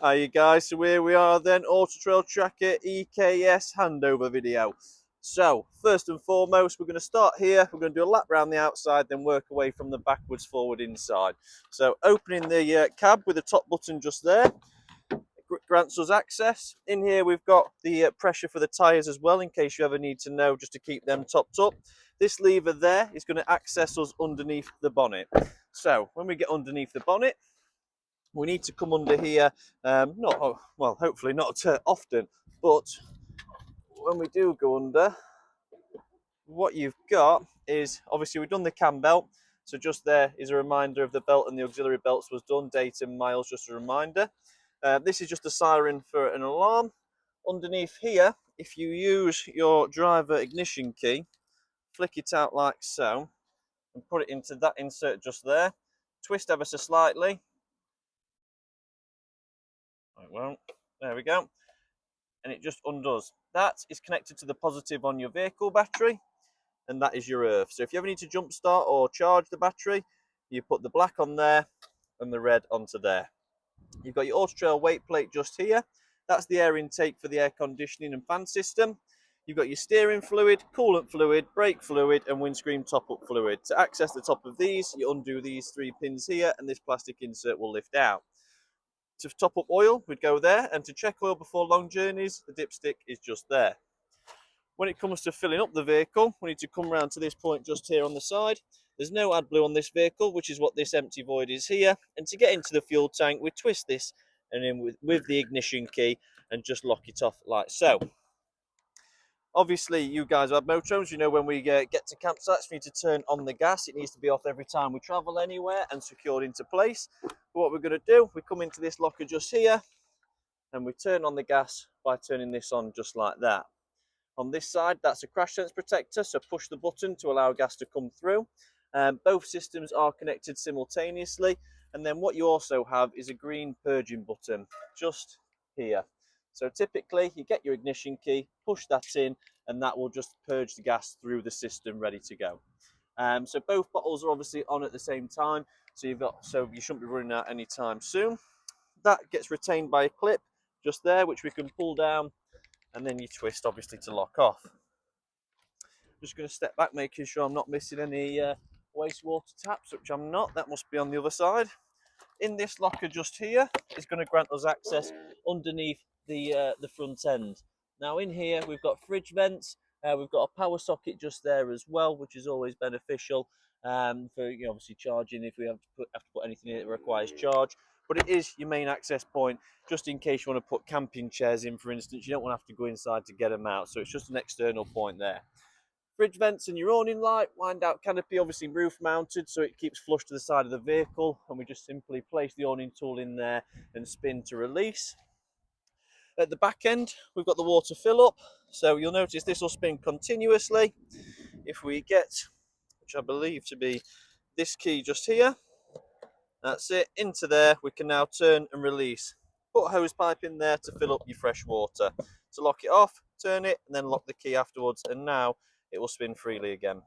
Hi you guys, so here we are then, Autotrail Tracker EKS handover video. So, first and foremost, we're going to start here, we're going to do a lap around the outside, then work away from the backwards forward inside. So, opening the cab with the top button just there, grants us access. In here we've got the pressure for the tyres as well, in case you ever need to know, just to keep them topped up. This lever there is going to access us underneath the bonnet. So, when we get underneath the bonnet, we need to come under here, hopefully not often, but when we do go under, what you've got is, obviously we've done the cam belt, so just there is a reminder of the belt and the auxiliary belts was done, date and miles, just a reminder. This is just a siren for an alarm. Underneath here, if you use your driver ignition key, flick it out like so, and put it into that insert just there, twist ever so slightly. It won't. There we go. And it just undoes. That is connected to the positive on your vehicle battery, and that is your earth. So if you ever need to jump start or charge the battery, you put the black on there and the red onto there. You've got your Autotrail weight plate just here. That's the air intake for the air conditioning and fan system. You've got your steering fluid, coolant fluid, brake fluid, and windscreen top-up fluid. To access the top of these, you undo these 3 pins here, and this plastic insert will lift out. To top up oil, we'd go there, and to check oil before long journeys, the dipstick is just there. When it comes to filling up the vehicle, we need to come around to this point just here on the side. There's no AdBlue on this vehicle, which is what this empty void is here. And to get into the fuel tank, we twist this and in with the ignition key and just lock it off like so. Obviously, you guys have motorhomes, you know when we get to campsites, we need to turn on the gas. It needs to be off every time we travel anywhere and secured into place. But what we're going to do, we come into this locker just here, and we turn on the gas by turning this on just like that. On this side, that's a crash sense protector, so push the button to allow gas to come through. Both systems are connected simultaneously, and then what you also have is a green purging button just here. So typically you get your ignition key, push that in, and that will just purge the gas through the system, ready to go. So both bottles are obviously on at the same time, so you shouldn't be running out anytime soon. That gets retained by a clip just there, which we can pull down, and then you twist obviously to lock off. Just going to step back, making sure I'm not missing any wastewater taps, which I'm not. That must be on the other side. In this locker just here is going to grant us access underneath the front end. Now in here we've got fridge vents, we've got a power socket just there as well, which is always beneficial for obviously charging if we have to put anything in that requires charge. But it is your main access point, just in case you want to put camping chairs in, for instance. You don't want to have to go inside to get them out, so it's just an external point there. Fridge vents and your awning light, wind out canopy, obviously roof mounted, so it keeps flush to the side of the vehicle, and we just simply place the awning tool in there and spin to release. At the back end, we've got the water fill up, so you'll notice this will spin continuously. If we get, which I believe to be this key just here, that's it, into there, we can now turn and release. Put a hose pipe in there to fill up your fresh water. To lock it off, turn it, and then lock the key afterwards, and now it will spin freely again.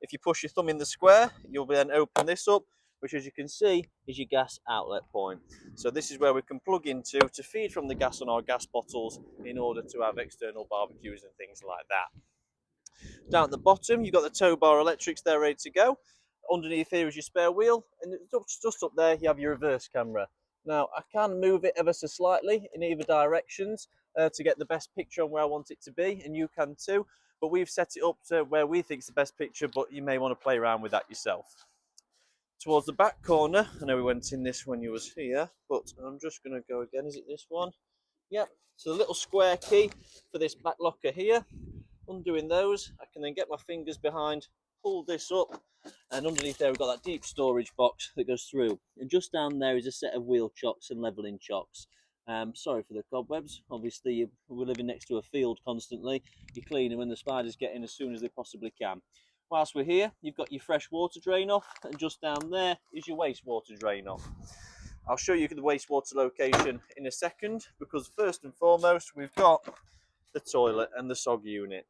If you push your thumb in the square, you'll then open this up, which as you can see is your gas outlet point. So this is where we can plug into to feed from the gas on our gas bottles in order to have external barbecues and things like that. Down at the bottom, you've got the tow bar electrics there ready to go. Underneath here is your spare wheel, and just up there you have your reverse camera. Now I can move it ever so slightly in either directions to get the best picture on where I want it to be, and you can too. But we've set it up to where we think is the best picture, but you may want to play around with that yourself. Towards the back corner, I know we went in this when you was here, but I'm just going to go again. Is it this one? Yep. So the little square key for this back locker here. Undoing those, I can then get my fingers behind, pull this up, and underneath there we've got that deep storage box that goes through. And just down there is a set of wheel chocks and levelling chocks. Sorry for the cobwebs. Obviously, we're living next to a field constantly. You clean them when the spiders get in as soon as they possibly can. Whilst we're here, you've got your fresh water drain off, and just down there is your wastewater drain off. I'll show you the wastewater location in a second, because first and foremost, we've got the toilet and the SOG unit.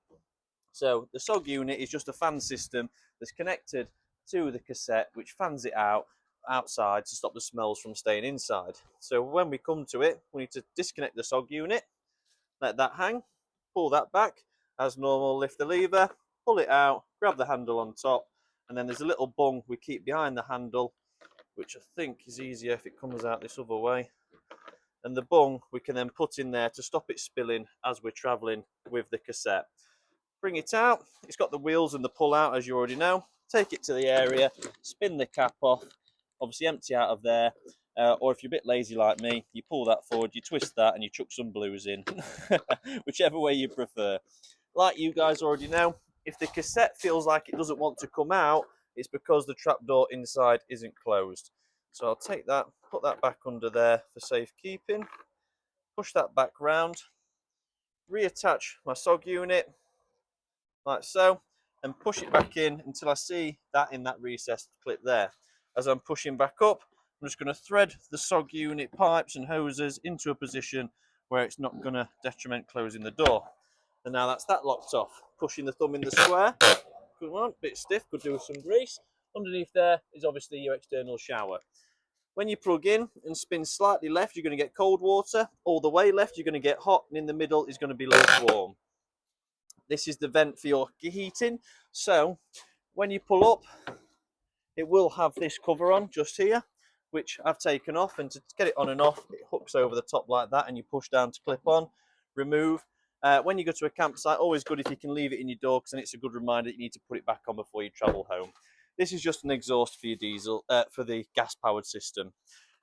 So the SOG unit is just a fan system that's connected to the cassette, which fans it out outside to stop the smells from staying inside. So when we come to it, we need to disconnect the SOG unit, let that hang, pull that back as normal, lift the lever, pull it out, grab the handle on top, and then there's a little bung we keep behind the handle, which I think is easier if it comes out this other way. And the bung we can then put in there to stop it spilling as we're travelling with the cassette. Bring it out, it's got the wheels and the pull out as you already know. Take it to the area, spin the cap off, obviously empty out of there, or if you're a bit lazy like me, you pull that forward, you twist that and you chuck some blues in, whichever way you prefer. Like you guys already know, if the cassette feels like it doesn't want to come out, it's because the trapdoor inside isn't closed. So I'll take that, put that back under there for safekeeping, push that back round, reattach my SOG unit, like so, and push it back in until I see that in that recessed clip there. As I'm pushing back up, I'm just going to thread the SOG unit pipes and hoses into a position where it's not going to detriment closing the door. And now that's that locked off. Pushing the thumb in the square. Come on, bit stiff, could do with some grease. Underneath there is obviously your external shower. When you plug in and spin slightly left, you're going to get cold water. All the way left, you're going to get hot, and in the middle is going to be lukewarm. This is the vent for your heating. So when you pull up, it will have this cover on just here, which I've taken off, and to get it on and off, it hooks over the top like that, and you push down to clip on, remove. When you go to a campsite, always good if you can leave it in your door, because then it's a good reminder that you need to put it back on before you travel home. This is just an exhaust for your diesel, for the gas-powered system.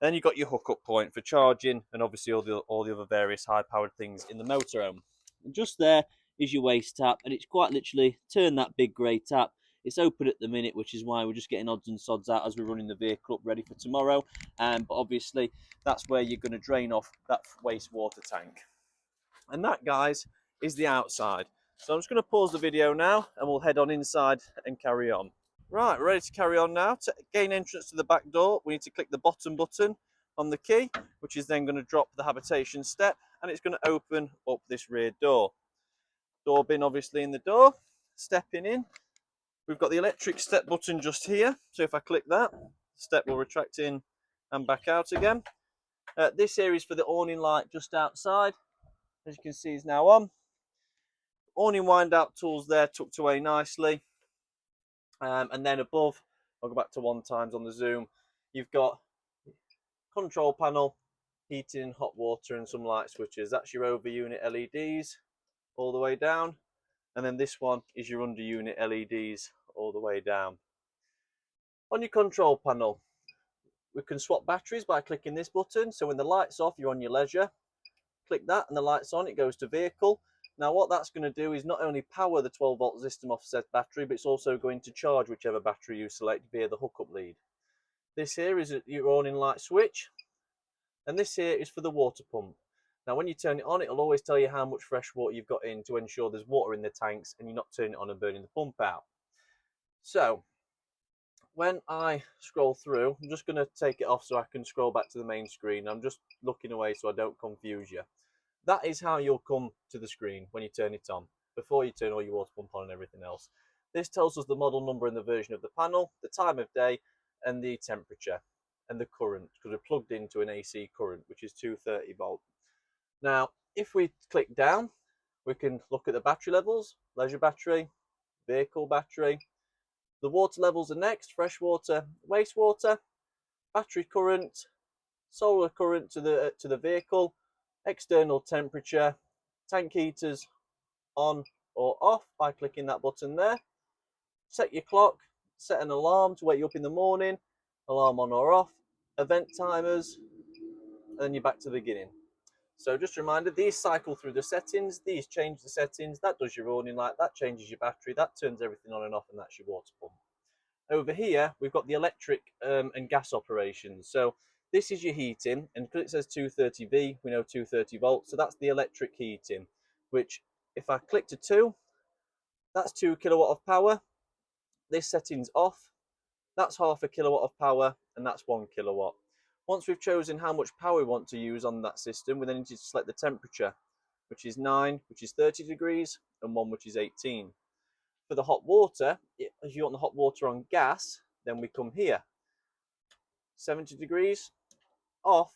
And then you've got your hookup point for charging, and obviously all the other various high-powered things in the motorhome. And just there is your waste tap, and it's quite literally turn that big grey tap. It's open at the minute, which is why we're just getting odds and sods out as we're running the vehicle up ready for tomorrow. But obviously that's where you're going to drain off that wastewater tank. And that, guys, is the outside. So I'm just going to pause the video now and we'll head on inside and carry on. Right, we're ready to carry on now. To gain entrance to the back door, we need to click the bottom button on the key, which is then going to drop the habitation step, and it's going to open up this rear door. Door bin obviously in the door, stepping in. We've got the electric step button just here, so if I click that, the step will retract in and back out again. This here is for the awning light just outside. As you can see, is now on. Awning wind out tools there tucked away nicely. And then above, I'll go back to 1x on the zoom, you've got control panel, heating, hot water and some light switches. That's your over unit LEDs all the way down. And then this one is your under unit LEDs all the way down. On your control panel, we can swap batteries by clicking this button. So when the light's off, you're on your leisure. Click that and the light's on, it goes to vehicle. Now what that's going to do is not only power the 12-volt system offset battery, but it's also going to charge whichever battery you select via the hookup lead. This here is your awning light switch, and this here is for the water pump. Now when you turn it on, it'll always tell you how much fresh water you've got in to ensure there's water in the tanks and you're not turning it on and burning the pump out. So when I scroll through, I'm just going to take it off so I can scroll back to the main screen. I'm just looking away so I don't confuse you. That is how you'll come to the screen when you turn it on, before you turn all your water pump on and everything else. This tells us the model number and the version of the panel, the time of day, and the temperature, and the current, because we're plugged into an AC current, which is 230 volt. Now, if we click down, we can look at the battery levels, leisure battery, vehicle battery. The water levels are next, fresh water, wastewater, battery current, solar current to the vehicle, external temperature, tank heaters on or off by clicking that button there. Set your clock, set an alarm to wake you up in the morning, alarm on or off, event timers, and then you're back to the beginning. So just a reminder, these cycle through the settings, these change the settings, that does your awning light, that changes your battery, that turns everything on and off, and that's your water pump. Over here, we've got the electric and gas operations. So this is your heating, and because it says 230V, we know 230 volts, so that's the electric heating, which if I click to 2, that's 2 kilowatt of power. This setting's off, that's half a kilowatt of power, and that's 1 kilowatt. Once we've chosen how much power we want to use on that system, we then need to select the temperature, which is 9, which is 30 degrees, and 1, which is 18. For the hot water, if you want the hot water on gas, then we come here. 70 degrees, off,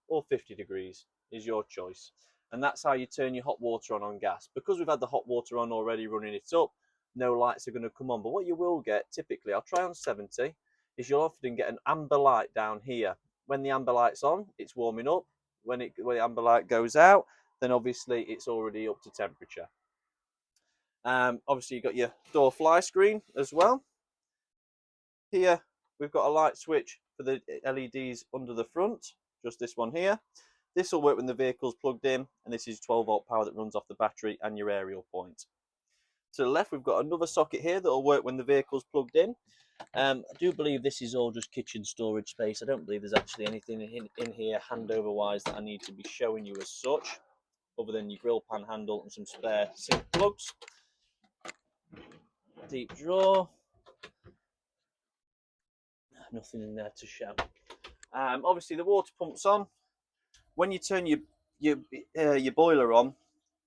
or 50 degrees is your choice. And that's how you turn your hot water on gas. Because we've had the hot water on already running it up, no lights are going to come on. But what you will get, typically, I'll try on 70, is you'll often get an amber light down here. When the amber light's on, it's warming up. When the amber light goes out, then obviously it's already up to temperature. Obviously, you've got your door fly screen as well. Here, we've got a light switch for the LEDs under the front, just this one here. This will work when the vehicle's plugged in, and this is 12-volt power that runs off the battery and your aerial point. To the left, we've got another socket here that will work when the vehicle's plugged in. I do believe this is all just kitchen storage space. I don't believe there's actually anything in here handover-wise that I need to be showing you as such, other than your grill pan handle and some spare sink plugs. Deep drawer. Nothing in there to show. Obviously, the water pump's on. When you turn your boiler on,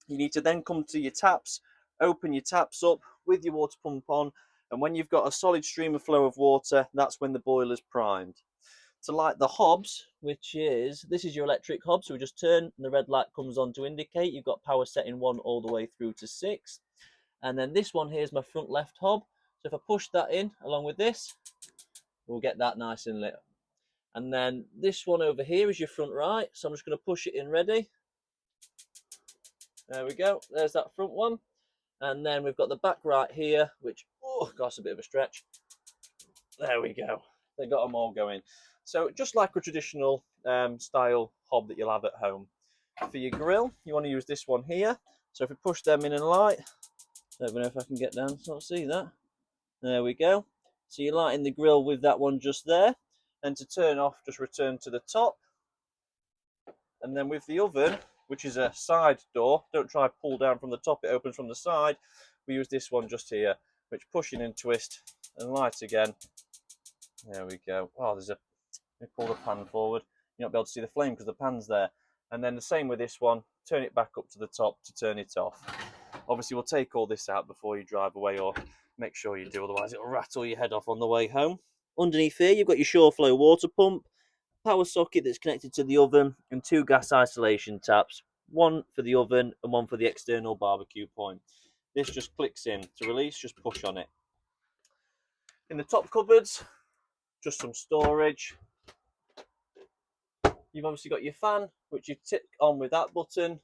you need to then come to your taps, open your taps up with your water pump on, and when you've got a solid stream of flow of water, that's when the boiler's primed. To light the hobs, this is your electric hob, so we just turn and the red light comes on to indicate you've got power setting 1 all the way through to 6. And then this one here is my front left hob, so if I push that in along with this, we'll get that nice and lit. And then this one over here is your front right, so I'm just going to push it in ready. There we go, there's that front one. And then we've got the back right here, which, oh gosh, a bit of a stretch. There we go, they got them all going. So just like a traditional style hob that you'll have at home. For your grill, you want to use this one here. So if we push them in and light, I don't know if I can get down so I'll see that. There we go. So you're lighting the grill with that one just there. And to turn off, just return to the top. And then with the oven, which is a side door, don't try to pull down from the top, it opens from the side. We use this one just here, which pushing and twist and light again. There we go. Oh, let me pull the pan forward. You'll not be able to see the flame because the pan's there. And then the same with this one, turn it back up to the top to turn it off. Obviously, we'll take all this out before you drive away, or make sure you do, otherwise it'll rattle your head off on the way home. Underneath here, you've got your Sureflow water pump, power socket that's connected to the oven, and 2 gas isolation taps, one for the oven and one for the external barbecue point. This just clicks in. To release, just push on it. In the top cupboards, just some storage. You've obviously got your fan, which you tick on with that button.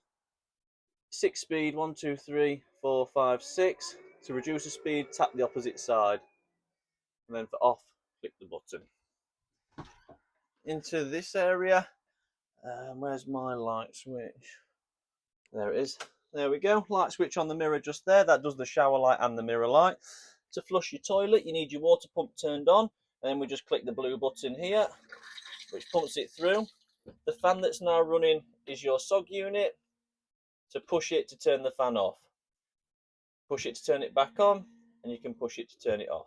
6 speed, 1, 2, 3, 4, 5, 6. To reduce the speed, tap the opposite side. And then for off, click the button. Into this area, where's my light switch? There it is. There we go. Light switch on the mirror just there. That does the shower light and the mirror light. To flush your toilet, you need your water pump turned on. And then we just click the blue button here, which pumps it through. The fan that's now running is your SOG unit. To push it to turn the fan off. Push it to turn it back on, and you can push it to turn it off.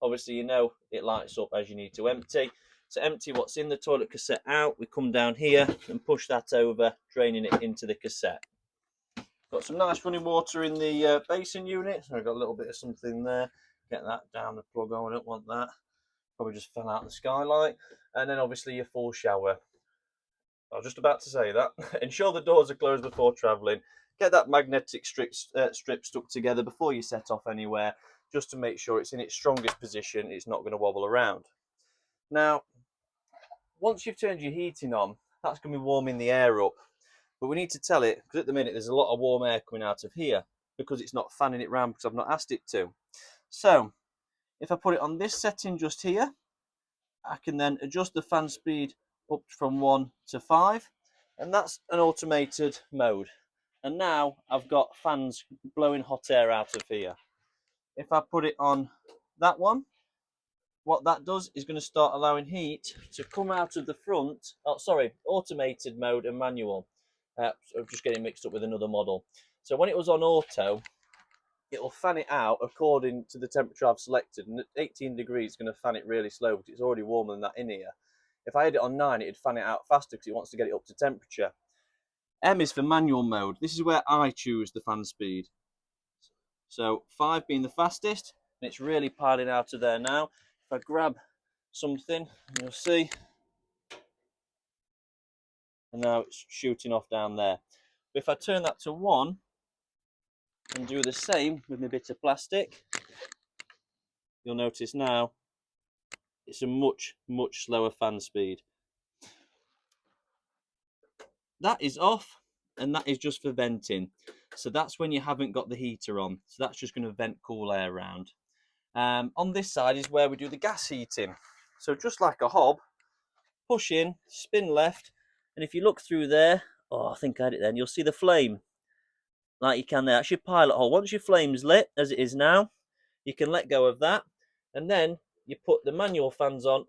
Obviously, you know it lights up as you need to empty. To empty what's in the toilet cassette out, we come down here and push that over, draining it into the cassette. Got some nice running water in the basin unit, so I've got a little bit of something there. Get that down the plug. I don't want that. Probably just fell out the skylight. And then obviously your full shower. I was just about to say that. Ensure the doors are closed before travelling. Get that magnetic strip stuck together before you set off anywhere, just to make sure it's in its strongest position, it's not going to wobble around. Now, once you've turned your heating on, that's going to be warming the air up. But we need to tell it, because at the minute there's a lot of warm air coming out of here, because it's not fanning it round because I've not asked it to. So, if I put it on this setting just here, I can then adjust the fan speed up from 1 to 5, and that's an automated mode. And now I've got fans blowing hot air out of here. If I put it on that one, what that does is going to start allowing heat to come out of the front. Oh, sorry, automated mode and manual. I'm just getting mixed up with another model. So when it was on auto, it'll fan it out according to the temperature I've selected. And at 18 degrees, it's going to fan it really slow because it's already warmer than that in here. If I had it on 9, it'd fan it out faster because it wants to get it up to temperature. M is for manual mode. This is where I choose the fan speed. So 5 being the fastest, and it's really piling out of there now. If I grab something, you'll see. And now it's shooting off down there. But if I turn that to 1 and do the same with my bit of plastic, you'll notice now it's a much slower fan speed. That is off, and that is just for venting. So that's when you haven't got the heater on. So that's just going to vent cool air around. On this side is where we do the gas heating. So just like a hob, push in, spin left, and if you look through there, oh, I think I had it then, you'll see the flame. Like you can there. That's your pilot hole. Once your flame's lit, as it is now, you can let go of that, and then you put the manual fans on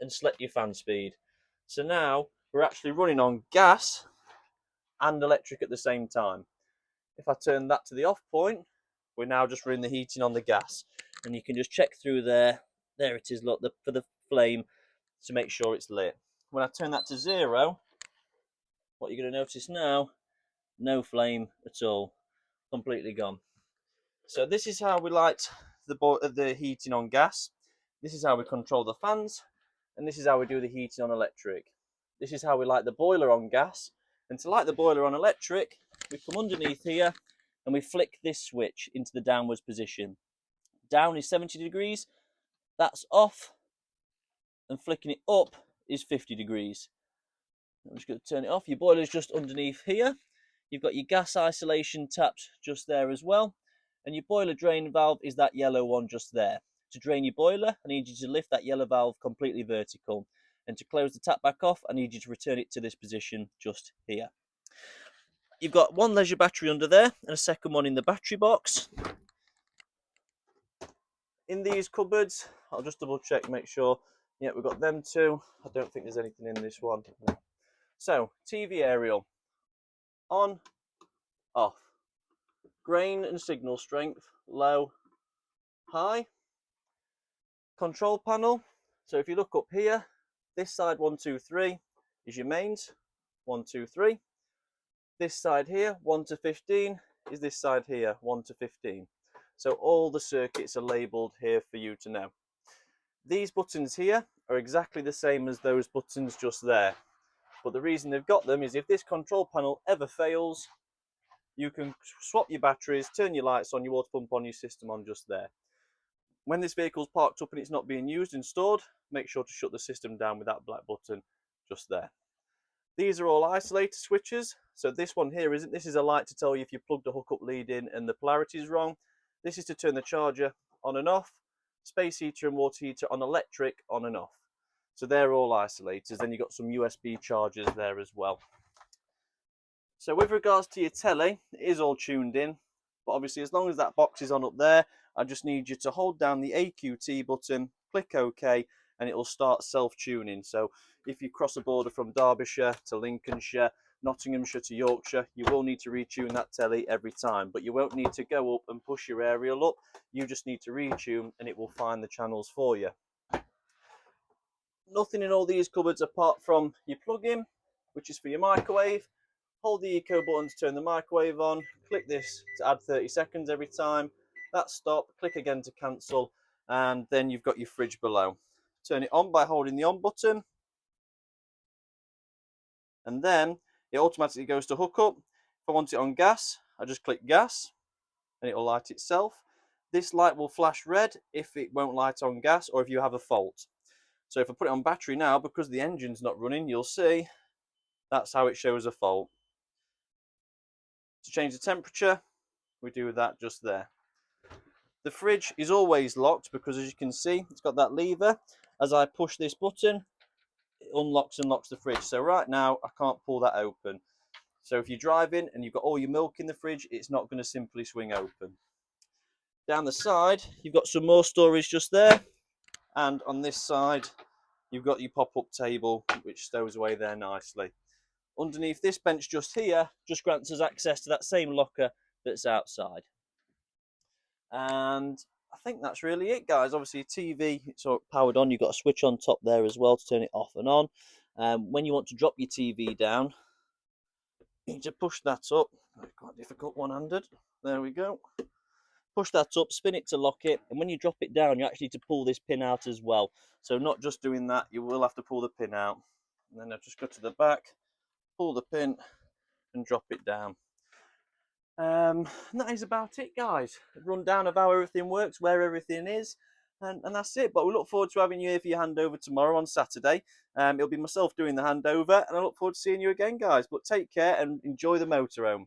and select your fan speed. So now we're actually running on gas and electric at the same time. If I turn that to the off point, we're now just running the heating on the gas, and you can just check through there. There it is, look, for the flame to make sure it's lit. When I turn that to 0, what you're going to notice now, no flame at all, completely gone. So this is how we light the heating on gas. This is how we control the fans, and this is how we do the heating on electric. This is how we light the boiler on gas, and to light the boiler on electric, we come underneath here and we flick this switch into the downwards position. Down is 70 degrees, that's off, and flicking it up is 50 degrees. I'm just going to turn it off. Your boiler is just underneath here. You've got your gas isolation tapped just there as well, and your boiler drain valve is that yellow one just there. To drain your boiler, I need you to lift that yellow valve completely vertical, and to close the tap back off, I need you to return it to this position just here. You've got one leisure battery under there and a second one in the battery box. In these cupboards, I'll just double check, make sure. Yeah, we've got them two. I don't think there's anything in this one. So, TV aerial. On, off. Grain and signal strength, low, high. Control panel. So if you look up here, this side 1, 2, 3 is your mains. 1, 2, 3. This side here, 1 to 15, is this side here, 1 to 15. So all the circuits are labelled here for you to know. These buttons here are exactly the same as those buttons just there. But the reason they've got them is if this control panel ever fails, you can swap your batteries, turn your lights on, your water pump on, your system on just there. When this vehicle's parked up and it's not being used and stored, make sure to shut the system down with that black button just there. These are all isolator switches. So this one here isn't. This is a light to tell you if you plugged a hookup lead in and the polarity is wrong. This is to turn the charger on and off. Space heater and water heater on electric, on and off. So they're all isolators. Then you've got some USB chargers there as well. So with regards to your telly, it is all tuned in. But obviously as long as that box is on up there, I just need you to hold down the AQT button, click OK, and it will start self-tuning. So if you cross a border from Derbyshire to Lincolnshire, Nottinghamshire to Yorkshire, you will need to retune that telly every time, but you won't need to go up and push your aerial up. You just need to retune and it will find the channels for you. Nothing in all these cupboards apart from your plug-in, which is for your microwave. Hold the eco button to turn the microwave on, click this to add 30 seconds every time. That's stop, click again to cancel, and then you've got your fridge below. Turn it on by holding the on button, and then it automatically goes to hookup. If I want it on gas, I just click gas and it will light itself. This light will flash red if it won't light on gas or if you have a fault. So if I put it on battery now, because the engine's not running, you'll see that's how it shows a fault. To change the temperature, we do that just there. The fridge is always locked because, as you can see, it's got that lever. As I push this button, it unlocks and locks the fridge. So right now, I can't pull that open. So if you're driving and you've got all your milk in the fridge, it's not going to simply swing open. Down the side, you've got some more storage just there. And on this side, you've got your pop-up table, which stows away there nicely. Underneath this bench just here, just grants us access to that same locker that's outside. And I think that's really it, guys. Obviously, TV, it's all powered on. You've got a switch on top there as well to turn it off and on. When you want to drop your TV down, you need to push that up. Quite difficult one-handed. There we go. push that up, spin it to lock it, and when you drop it down, you actually need to pull this pin out as well. So not just doing that, you will have to pull the pin out. And then I'll just go to the back, pull the pin, and drop it down. And that is about it, guys. A rundown of how everything works, where everything is, and that's it. But we look forward to having you here for your handover tomorrow on Saturday. It'll be myself doing the handover, and I look forward to seeing you again, guys. But take care and enjoy the motorhome.